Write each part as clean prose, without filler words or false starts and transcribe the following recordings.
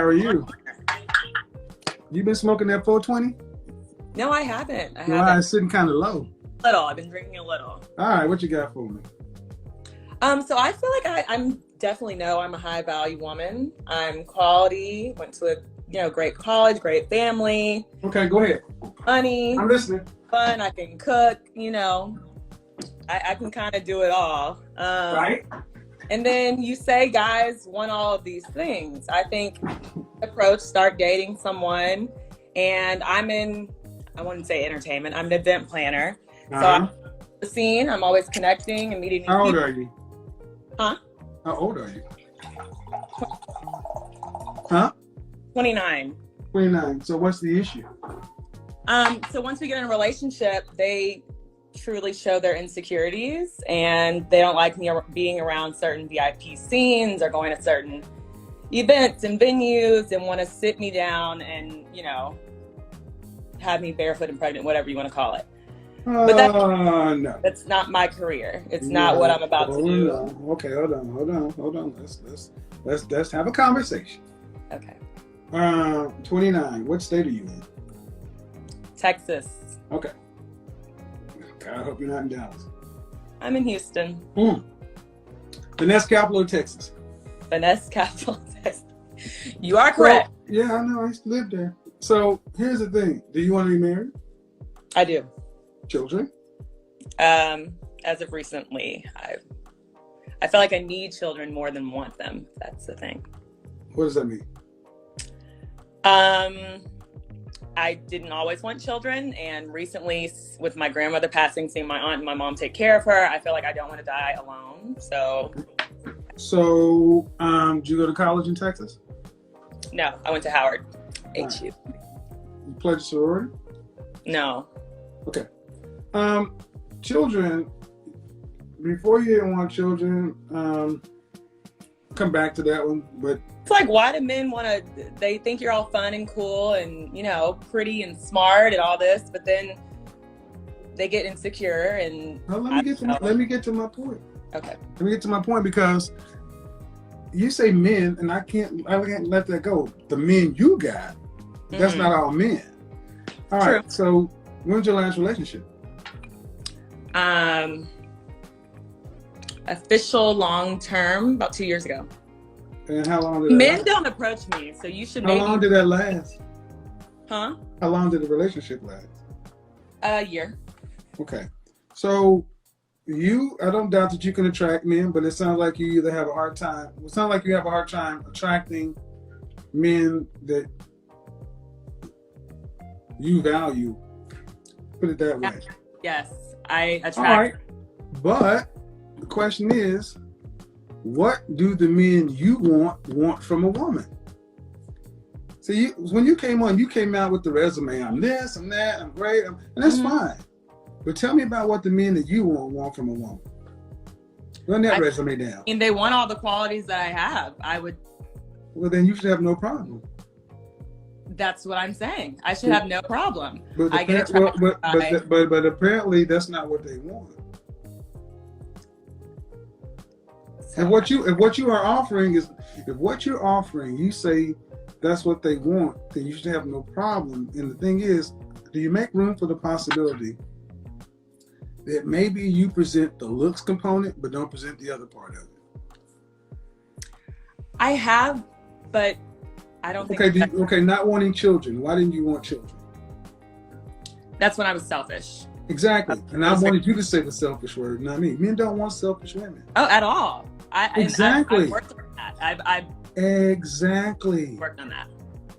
are you? You been smoking that 420? No, I haven't. Why it's sitting kind of low? Little. I've been drinking a little. All right, what you got for me? So I feel like I'm definitely I'm a high value woman. I'm quality. Went to a great college, great family. Okay, go ahead. Money. I'm listening. Fun. I can cook. I can kind of do it all. Right. And then you say guys want all of these things. I think start dating someone, and I wouldn't say entertainment. I'm an event planner. So I'm the scene. I'm always connecting and meeting new people. How old are you? Huh? How old are you? Huh? 29. 29. So what's the issue? So once we get in a relationship, they truly show their insecurities, and they don't like me being around certain VIP scenes or going to certain events and venues, and want to sit me down and, have me barefoot and pregnant, whatever you want to call it. But no. That's not my career. It's not what I'm about to do. No. Okay, hold on. Let's have a conversation. Okay. 29. What state are you in? Texas. Okay. God, I hope you're not in Dallas. I'm in Houston. Finesse capital of Texas. Finesse capital of Texas. You are correct. So, yeah, I know. I used to live there. So here's the thing. Do you want to be married? I do. Children? As of recently, I feel like I need children more than want them. That's the thing. What does that mean? I didn't always want children, and recently, with my grandmother passing, seeing my aunt and my mom take care of her, I feel like I don't want to die alone. So, did you go to college in Texas? No, I went to Howard. HU. You pledged sorority? No. Okay. Children, before you didn't want children, come back to that one, but it's like, why do men they think you're all fun and cool and, pretty and smart and all this, but then they get insecure and... Well, let me get to my point. Okay. Let me get to my point, because you say men, and I can't let that go. The men you got, that's not all men. All True. right, so when's your last relationship? Official long-term, about 2 years ago. And how long did that Men last? don't approach me, so you should How long did that last? Huh? How long did the relationship last? A year. Okay. So I don't doubt that you can attract men, but it sounds like you either have a hard time. It sounds like you have a hard time attracting men that you value. Put it that way. Yes, I attract. All right. But the question is, what do the men you want from a woman? See, when you came on, you came out with the resume. I'm this, I'm that, I'm great, and that's fine. But tell me about what the men that you want from a woman. Run that resume down. And they want all the qualities that I have. Well, then you should have no problem. That's what I'm saying. I should have no problem. But apparently that's not what they want. And if what you are offering, you say that's what they want, then you should have no problem. And the thing is, do you make room for the possibility that maybe you present the looks component, but don't present the other part of it? I have, but I don't think. Okay, not wanting children. Why didn't you want children? That's when I was selfish. Exactly. And I wanted you to say the selfish word, not me. Men don't want selfish women. Oh, at all. Exactly. I've worked on that. I've exactly worked on that.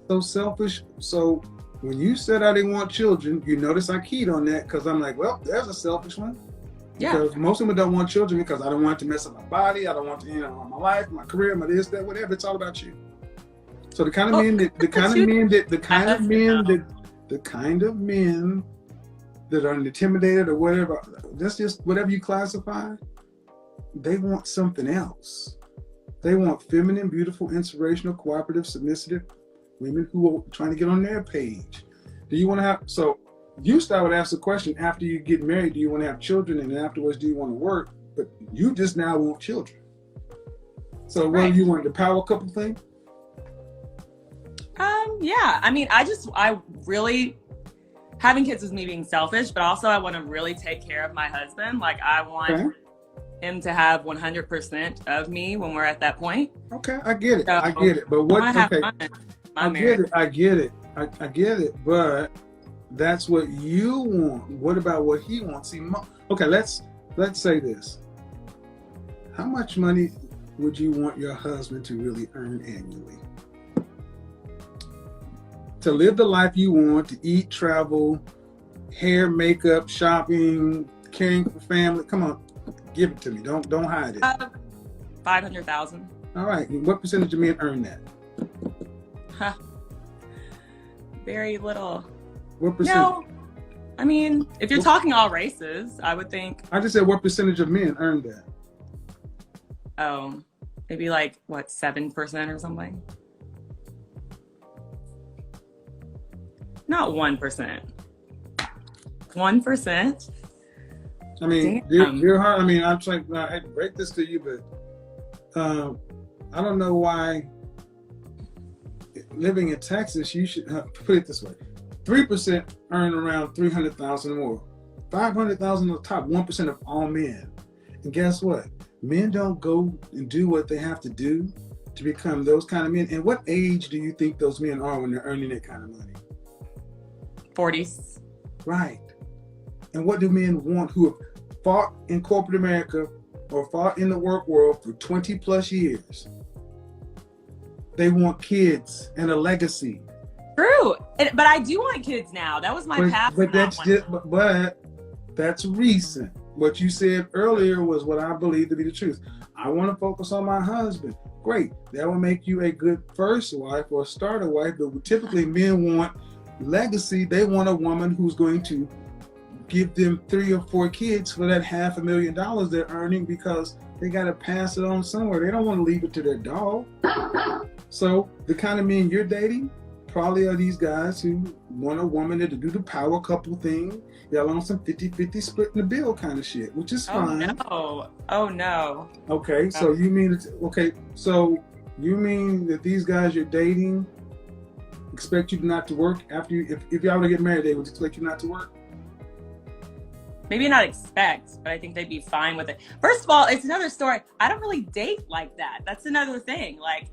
So selfish. So when you said I didn't want children, you notice I keyed on that, because I'm like, well, there's a selfish one. Yeah. Because most women don't want children because I don't want to mess up my body. I don't want to, my life, my career, my this, that, whatever. It's all about you. So the kind of men that are intimidated or whatever, that's just whatever you classify, they want something else. They want feminine, beautiful, inspirational, cooperative, submissive women who are trying to get on their page. Do you want to have, so you would ask the question after you get married, do you want to have children? And then afterwards, do you want to work? But you just now want children. So what do you want, the power couple thing? Yeah. I mean, I really, having kids is me being selfish, but also I want to really take care of my husband. Like, I want Okay. him to have 100% of me when we're at that point. Okay, I get it. So, I get it. But I what? want to have Okay, fun in my I get marriage. it. I get it. I get it. But that's what you want. What about what he wants? See, okay, let's say this. How much money would you want your husband to really earn annually? To live the life you want, to eat, travel, hair, makeup, shopping, caring for family. Come on, give it to me. Don't hide it. 500,000. All right. What percentage of men earn that? Huh. Very little. What percentage? No, I mean, if you're talking all races, I would think. I just said what percentage of men earn that? Oh, maybe like what, 7% or something? Not 1%. 1%? I mean, Damn. dear heart, I mean, I'm trying, I hate to break this to you, but I don't know why living in Texas, you should put it this way. 3% earn around 300,000 or more. 500,000 on the top, 1% of all men. And guess what? Men don't go and do what they have to do to become those kind of men. And what age do you think those men are when they're earning that kind of money? 40s. Right. And what do men want who have fought in corporate America or fought in the work world for 20 plus years? They want kids and a legacy. True. But I do want kids now. That was my path. But that's recent. What you said earlier was what I believe to be the truth. I want to focus on my husband. Great. That will make you a good first wife or starter wife. But typically men want legacy. They want a woman who's going to give them 3 or 4 kids for that $500,000 they're earning, because they got to pass it on somewhere. They don't want to leave it to their dog. So the kind of men you're dating probably are these guys who want a woman to do the power couple thing. Y'all on some 50-50 splitting the bill kind of shit, which is fine. No. Oh no. Okay, so you mean that these guys you're dating expect you not to work after you, if y'all were to get married, they would expect you not to work? Maybe not expect, but I think they'd be fine with it. First of all, it's another story. I don't really date like that. That's another thing. Like,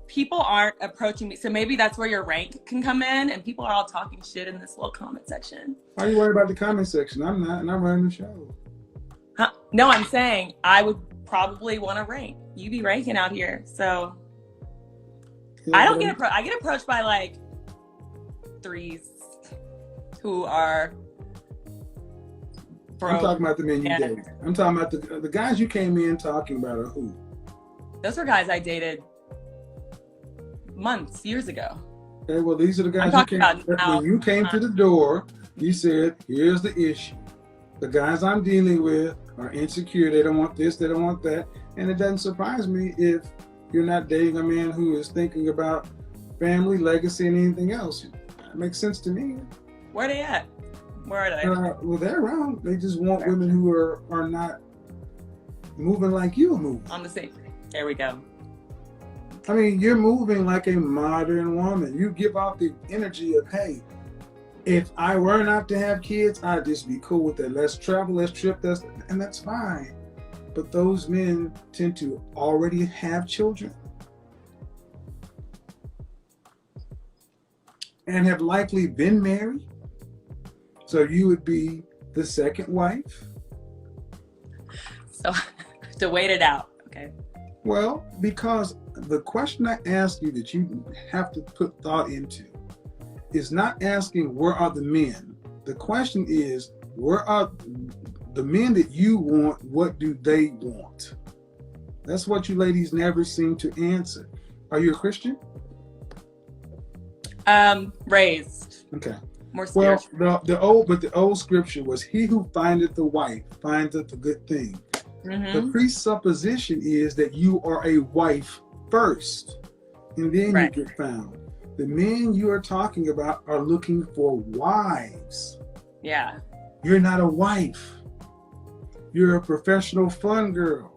people aren't approaching me. So maybe that's where your rank can come in, and people are all talking shit in this little comment section. Why are you worried about the comment section? I'm not, and I'm running the show. Huh? No, I'm saying I would probably want to rank. You be ranking out here. So Yeah, I don't get I get approached by like 3s who are broke. I'm talking about the men you dated. I'm talking about the guys you came in talking about are who? Those were guys I dated years ago. Okay, well, these are the guys when you came to the door, you said, here's the issue. The guys I'm dealing with are insecure. They don't want this, they don't want that. And it doesn't surprise me if you're not dating a man who is thinking about family, legacy, and anything else. That makes sense to me. Where are they at? Where are they? Well, they're around. They just want women who are not moving like you're moving. On the same. There we go. I mean, you're moving like a modern woman. You give off the energy of, hey, if I were not to have kids, I'd just be cool with that. Let's travel, let's trip, and that's fine. But those men tend to already have children and have likely been married. So you would be the second wife. So to wait it out, okay? Well, because the question I asked you that you have to put thought into is not asking where are the men. The question is, where are the men that you want? What do they want? That's what you ladies never seem to answer. Are you a Christian? Raised. Okay. More spiritual. Well, the old scripture was, he who findeth the wife findeth a good thing. Mm-hmm. The presupposition is that you are a wife first, and then you get found. The men you are talking about are looking for wives. Yeah. You're not a wife. You're a professional fun girl.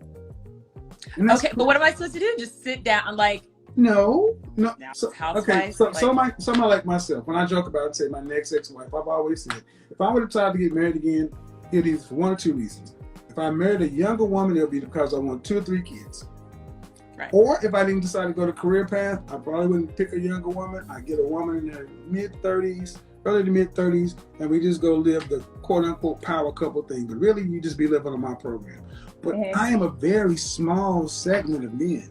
Okay, but what am I supposed to do? Just sit down? Like, No, no. Now, So, okay, housewife, so like, somebody like myself, when I joke about it, say my next ex-wife, I've always said, if I would decide to get married again, it is for one or two reasons. If I married a younger woman, it'll be because I want 2 or 3 kids. right. Or if I didn't decide to go the career path, I probably wouldn't pick a younger woman. I'd get a woman in their mid-30s, early to mid-30s, and we just go live the quote-unquote power couple thing. But really, you just be living on my program. But I am a very small segment of men.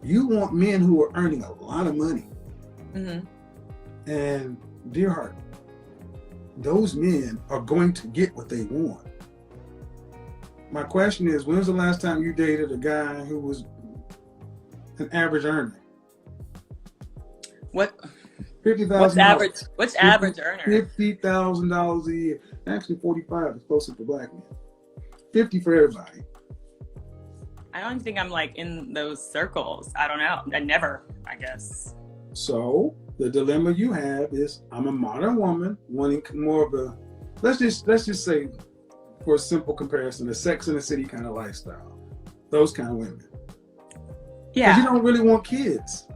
You want men who are earning a lot of money. And dear heart, those men are going to get what they want. My question is, when was the last time you dated a guy who was an average earner? What? $50,000. What's average earner? $50,000 a year. Actually, 45 is closer to black men. 50 for everybody. I don't think I'm like in those circles. I don't know. I never, I guess. So the dilemma you have is, I'm a modern woman wanting more of a, let's just say, for a simple comparison, a Sex and the City kind of lifestyle. Those kind of women. Yeah. Because you don't really want kids.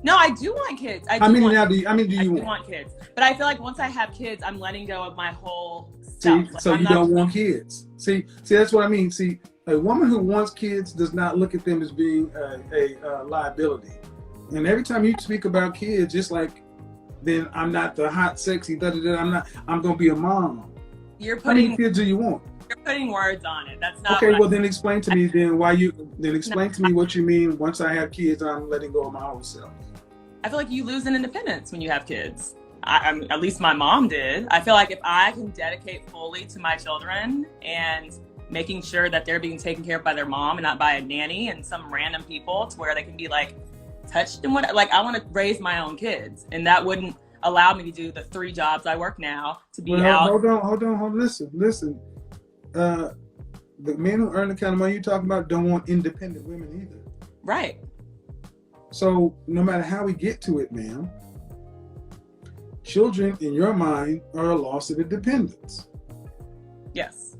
No, I do want kids. How many do you want? Want kids? But I feel like once I have kids, I'm letting go of my whole See, stuff. so you don't want kids. See, that's what I mean. See, a woman who wants kids does not look at them as being a liability. And every time you speak about kids, just like, then I'm not the hot, sexy, I'm going to be a mom. How many kids do you want? You're putting words on it. That's not okay. Well, then explain to me to me what you mean. Once I have kids, I'm letting go of my old self. I feel like you lose in independence when you have kids. At least my mom did. I feel like if I can dedicate fully to my children and making sure that they're being taken care of by their mom and not by a nanny and some random people, to where they can be like touched and what, like, I want to raise my own kids, and that wouldn't allow me to do the 3 jobs I work now, to be out. Hold on. Listen. The men who earn the kind of money you're talking about don't want independent women either. Right. So no matter how we get to it, ma'am, children in your mind are a loss of independence. Yes.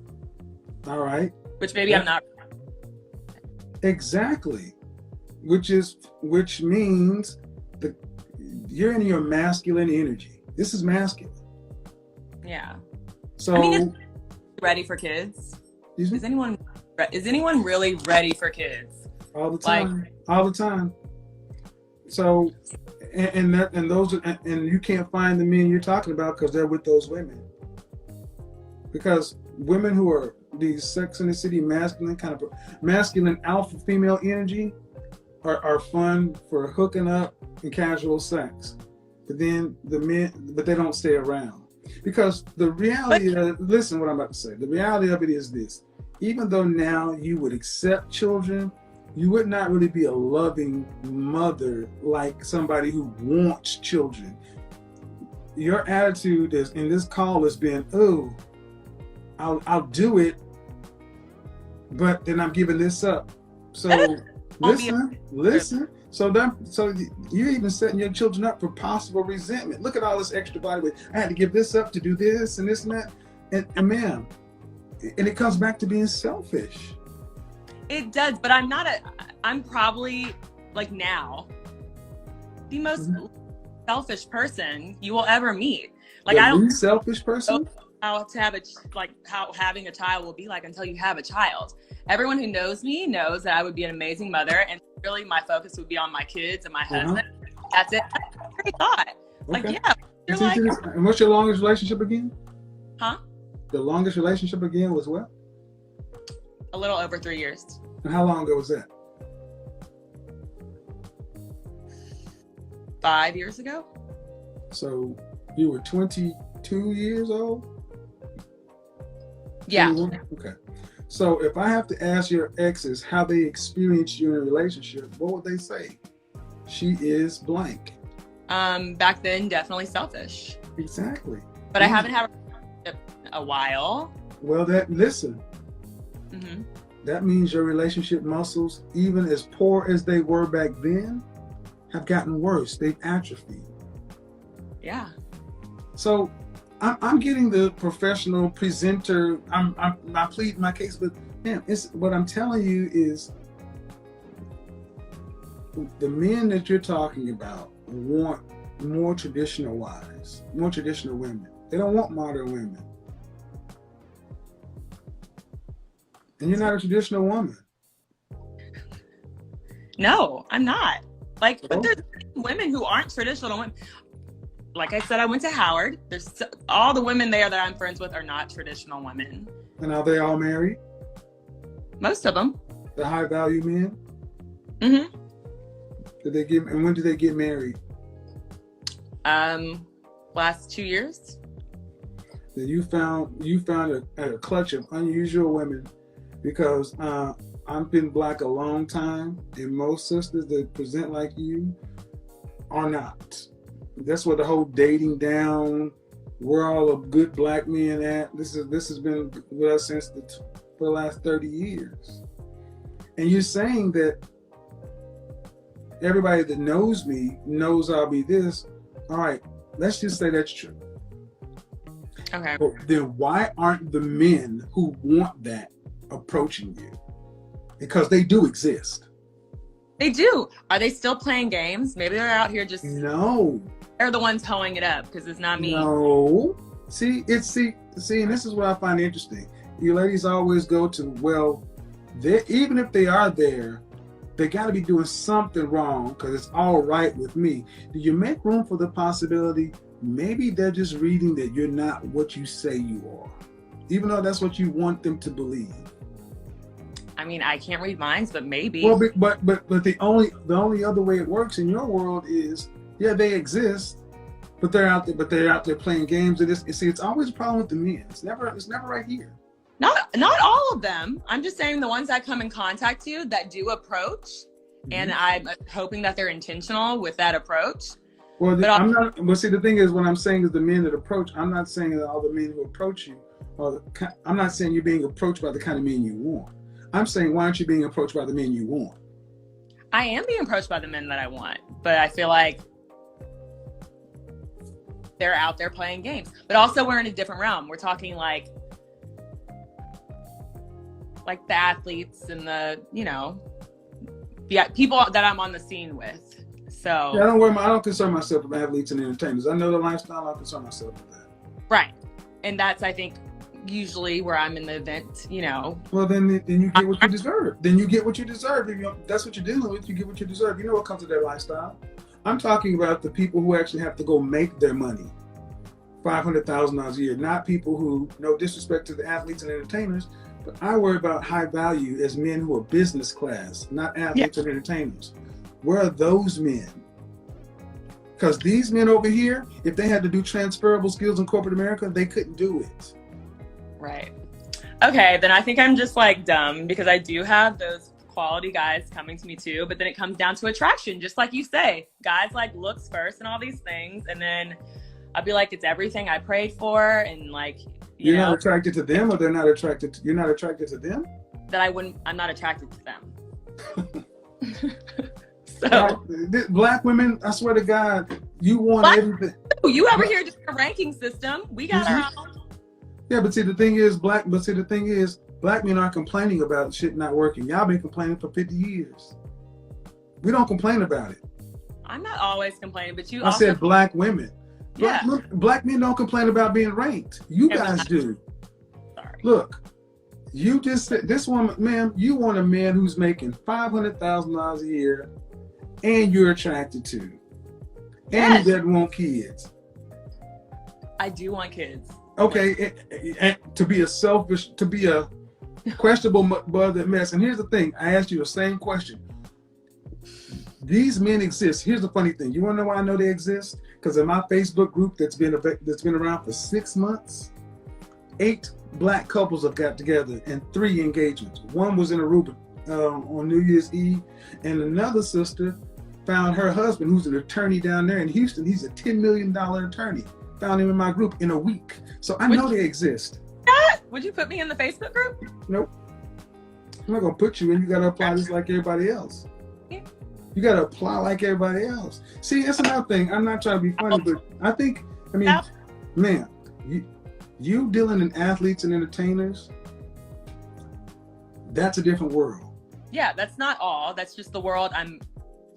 All right. Which maybe I'm not. Exactly. Which means you're in your masculine energy. This is masculine. Yeah. So, I mean, ready for kids? Is anyone really ready for kids? All the time. All the time. So, and you can't find the men you're talking about because they're with those women. Because women who are these Sex and the City masculine alpha female energy are fun for hooking up and casual sex. But then they don't stay around. Because the reality listen what I'm about to say. The reality of it is this. Even though now you would accept children, you would not really be a loving mother like somebody who wants children. Your attitude in this call has been, oh, I'll do it, but then I'm giving this up. So listen. So you're even setting your children up for possible resentment. Look at all this extra body weight. I had to give this up to do this and this and that. And ma'am, and it comes back to being selfish. It does, but I'm probably, like, now the most selfish person you will ever meet. Like, I don't selfish person. How having a child will be like until you have a child. Everyone who knows me knows that I would be an amazing mother, and really my focus would be on my kids and my husband. That's it. That's a great thought. Like, yeah. And what's your longest relationship again? Huh? The longest relationship again was what? A little over 3 years. And how long ago was that? 5 years ago. So you were 22 years old? Yeah. 21? Okay. So if I have to ask your exes how they experienced you in a relationship, what would they say? She is blank. Back then, definitely selfish. Exactly. But I haven't had a relationship in a while. Well, listen. Mm-hmm. That means your relationship muscles, even as poor as they were back then, have gotten worse. They've atrophied. Yeah. So I'm getting the professional presenter. I plead my case, but man, what I'm telling you is, the men that you're talking about want more traditional wives, more traditional women. They don't want modern women. And you're not a traditional woman. No, I'm not. Like, So? but there's women who aren't traditional women. Like I said, I went to Howard. There's all the women there that I'm friends with are not traditional women. And are they all married? Most of them. The high value men? Mm-hmm. And when did they get married? Last 2 years. Then you found a clutch of unusual women, because I've been black a long time, and most sisters that present like you are not. That's where the whole dating down, where all the good black men at. This has been with us since for the last 30 years. And you're saying that everybody that knows me knows I'll be this. All right, let's just say that's true. Okay. But then why aren't the men who want that approaching you? Because they do exist. They do. Are they still playing games? Maybe they're out here just. No. They're the ones hoeing it up because it's not me. No. See, and this is what I find interesting. You ladies always go to, well, even if they are there, they got to be doing something wrong because it's all right with me. Do you make room for the possibility maybe they're just reading that you're not what you say you are, even though that's what you want them to believe? I mean, I can't read minds, but maybe. Well, but the only other way it works in your world is, yeah, they exist, but they're out there playing games. And it's always a problem with the men. It's never right here. Not all of them. I'm just saying the ones that come in contact you that do approach, mm-hmm. and I'm hoping that they're intentional with that approach. Well, I'm not. Well, see, the thing is, what I'm saying is the men that approach. I'm not saying that all the men who approach you. I'm not saying you're being approached by the kind of men you want. I'm saying, why aren't you being approached by the men you want? I am being approached by the men that I want, but I feel like they're out there playing games. But also, we're in a different realm. We're talking like the athletes and the people that I'm on the scene with. So yeah, I don't concern myself with athletes and entertainers. I know the lifestyle. I don't concern myself with that. Right, and that's, I think, usually where I'm in the event. Well, then you get what you deserve. Then you get what you deserve. If that's what you're dealing with, you get what you deserve. You know what comes with that lifestyle. I'm talking about the people who actually have to go make their money, $500,000 a year. Not people who, no disrespect to the athletes and entertainers, but I worry about high value as men who are business class, not athletes and entertainers. Where are those men? Because these men over here, if they had to do transferable skills in corporate America, they couldn't do it. Right. Okay, then I think I'm just like dumb because I do have those quality guys coming to me too, but then it comes down to attraction, just like you say. Guys like looks first and all these things, and then I'll be like, it's everything I prayed for, and like you're not attracted to them, or they're not attracted to, you're not attracted to them? I'm not attracted to them. So black women, I swear to God, you want everything. You ever hear just a ranking system? We got our own. Yeah, but see the thing is, black men aren't complaining about shit not working. Y'all been complaining for 50 years. We don't complain about it. I'm not always complaining, but I said black women. Yeah. Black men don't complain about being ranked. You guys do. Sorry. Look, you just said, this woman, ma'am, you want a man who's making $500,000 a year and you're attracted to. And he doesn't want kids. I do want kids. Okay, and to be a questionable mother mess. And here's the thing, I asked you the same question. These men exist. Here's the funny thing. You want to know why I know they exist? Because in my Facebook group that's been around for 6 months, 8 black couples have got together and 3 engagements. One was in Aruba on New Year's Eve, and another sister found her husband, who's an attorney down there in Houston. He's a $10 million attorney. Found him in my group in a week. So I know they exist. Would you put me in the Facebook group? Nope. I'm not gonna put you in. You gotta apply just like everybody else. Yeah. You gotta apply like everybody else. See, that's another thing. I'm not trying to be funny, but man, you dealing in athletes and entertainers, that's a different world. Yeah, that's not all. That's just the world I'm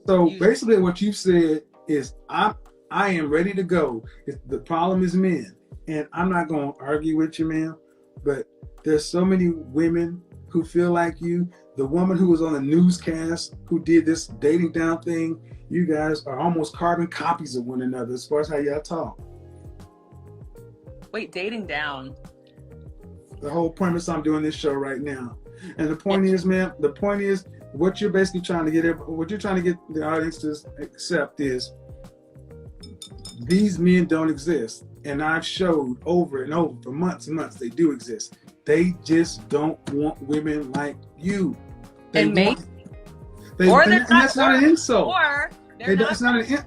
So basically what you've said is I am ready to go. The problem is men. And I'm not going to argue with you, man, but there's so many women who feel like you. The woman who was on the newscast who did this dating down thing, you guys are almost carbon copies of one another as far as how y'all talk. Wait, dating down? The whole premise I'm doing this show right now. And the point is, man, the point is what you're basically trying to get, what you're trying to get the audience to accept is these men don't exist. And I've showed over and over for months and months they do exist. They just don't want women like you. They and maybe, and that's not an insult. Or they're not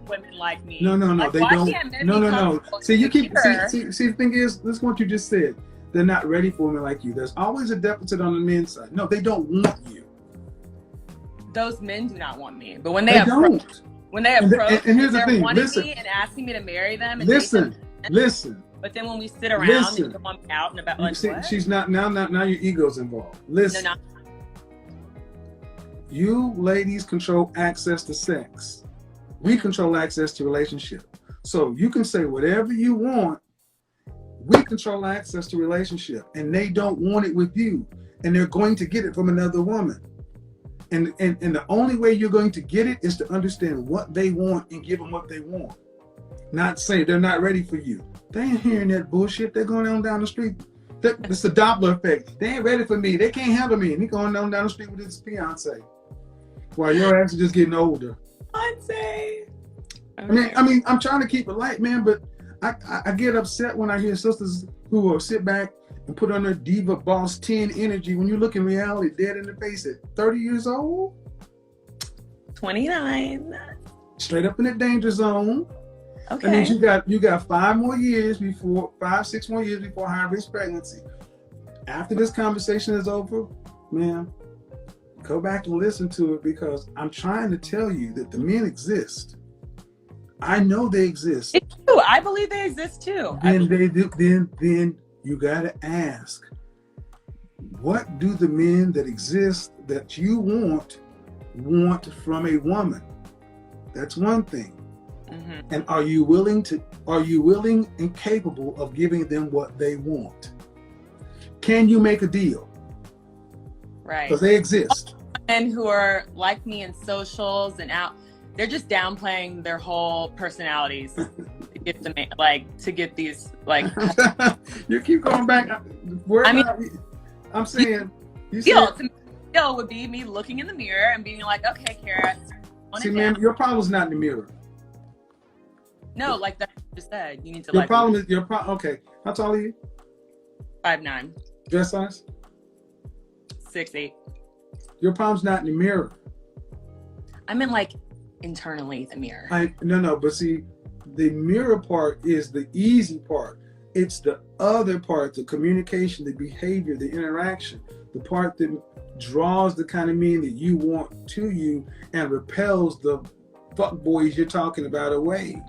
women like me. No, like, they don't. No. See, you keep see. The thing is, this is what you just said. They're not ready for women like you. There's always a deficit on the men's side. No, they don't want you. Those men do not want me. But when they approach, and here's the thing. Listen, me and asking me to marry them. And listen. But then when we sit around and come out and about, like, what? She's not now. Now your ego's involved. Listen. No. You ladies control access to sex. We control access to relationship. So you can say whatever you want. We control access to relationship, and they don't want it with you, and they're going to get it from another woman. And the only way you're going to get it is to understand what they want and give them what they want. Not say they're not ready for you. They ain't hearing that bullshit. They're going on down the street. It's the Doppler effect. They ain't ready for me. They can't handle me. And he going on down the street with his fiance, while your ass is just getting older. Fiance. Okay. I mean, I'm trying to keep it light, man, but I get upset when I hear sisters who will sit back and put on their diva boss 10 energy when you look in reality dead in the face at 30 years old. 29. Straight up in the danger zone. Okay. That means you got 6 more years before high risk pregnancy. After this conversation is over, man, go back and listen to it, because I'm trying to tell you that the men exist. I know they exist. It's true. I believe they exist too. Then you gotta ask, what do the men that exist that you want from a woman? That's one thing. Mm-hmm. And are you willing and capable of giving them what they want? Can you make a deal? Right. Because they exist. Men who are like me in socials and out, they're just downplaying their whole personalities to get these You keep going back. I'm saying skill would be me looking in the mirror and being like, okay, Kara. See, man, your problem's not in the mirror. No, like that you just said. You need to okay. How tall are you? 5'9". Dress size? 6'8". Your problem's not in the mirror. I mean, like, internally the mirror. But see, the mirror part is the easy part. It's the other part, the communication, the behavior, the interaction, the part that draws the kind of men that you want to you and repels the fuck boys you're talking about away.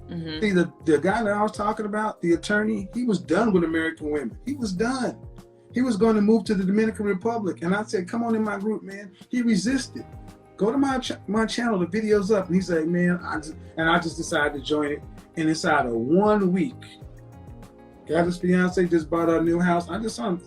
Mm-hmm. See, the guy that I was talking about, the attorney, he was done with American women. He was done. He was going to move to the Dominican Republic. And I said, come on in my group, man. He resisted. Go to my channel, the video's up. And he said, man, I just decided to join it. And inside of 1 week, got his fiance, just bought a new house. I just saw him.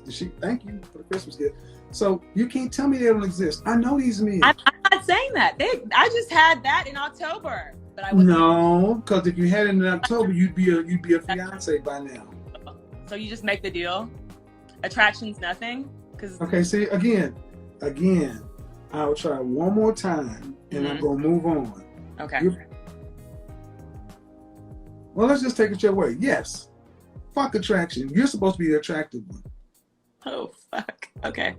Thank you for the Christmas gift. So you can't tell me they don't exist. I know these men. I'm not saying that. I just had that in October. But no, because if you had it in October, you'd be a fiance by now. So you just make the deal? Attraction's nothing? Okay, see, again, I'll try one more time, and I'm going to move on. Okay. Well, let's just take it your way. Yes. Fuck attraction. You're supposed to be the attractive one. Oh, fuck. Okay.